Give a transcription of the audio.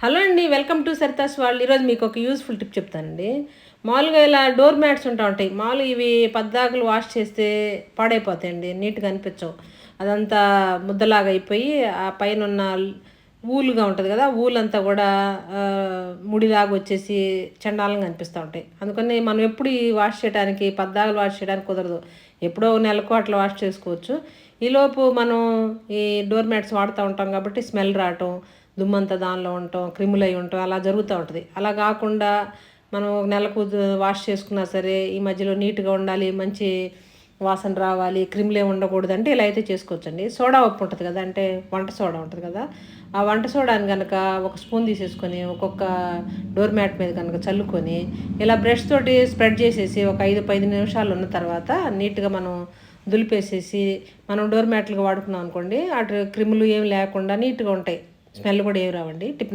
Hello అండి, welcome to Saritha's వాళ్ళు. ఈరోజు మీకు ఒక యూస్ఫుల్ టిప్ చెప్తానండి. మామూలుగా ఇలా డోర్ మ్యాట్స్ ఉంటాయి. మామూలుగా ఇవి పద్దాకులు వాష్ చేస్తే పాడైపోతాయండి, నీట్గా అనిపించవు. అదంతా ముద్దలాగా అయిపోయి ఆ పైన ఉన్న ఊలుగా ఉంటుంది కదా, ఊల్ అంతా కూడా ముడిలాగా వచ్చేసి చండాలంగా అనిపిస్తూ ఉంటాయి. అందుకని మనం ఎప్పుడు ఈ వాష్ చేయడానికి పద్దాకులు వాష్ చేయడానికి కుదరదు. ఎప్పుడో నెలకు అట్లా వాష్ చేసుకోవచ్చు. ఈలోపు మనం ఈ డోర్ మ్యాట్స్ వాడుతూ ఉంటాం కాబట్టి స్మెల్ రావటం, దుమ్మంతా దానిలో ఉండటం, క్రిములు అయి ఉండటం అలా జరుగుతూ ఉంటుంది. అలా కాకుండా మనం ఒక నెలకు వాష్ చేసుకున్నా సరే ఈ మధ్యలో నీట్గా ఉండాలి, మంచి వాసన రావాలి, క్రిములు ఏమి ఉండకూడదు అంటే ఇలా అయితే చేసుకోవచ్చండి. సోడా ఉప్పు ఉంటుంది కదా, అంటే వంట సోడా ఉంటుంది కదా, ఆ వంట సోడాని కనుక ఒక స్పూన్ తీసేసుకొని ఒక్కొక్క డోర్ మ్యాట్ మీద కనుక చల్లుకొని ఇలా బ్రష్ తోటి స్ప్రెడ్ చేసేసి ఒక 5-10 నిమిషాలు ఉన్న తర్వాత నీట్గా మనం దులిపేసేసి మనం డోర్ మ్యాట్లుగా వాడుకున్నాం అనుకోండి, అటు క్రిములు ఏమి లేకుండా నీట్గా ఉంటాయి. స్మెల్ కూడా ఏమి రావండి. టిప్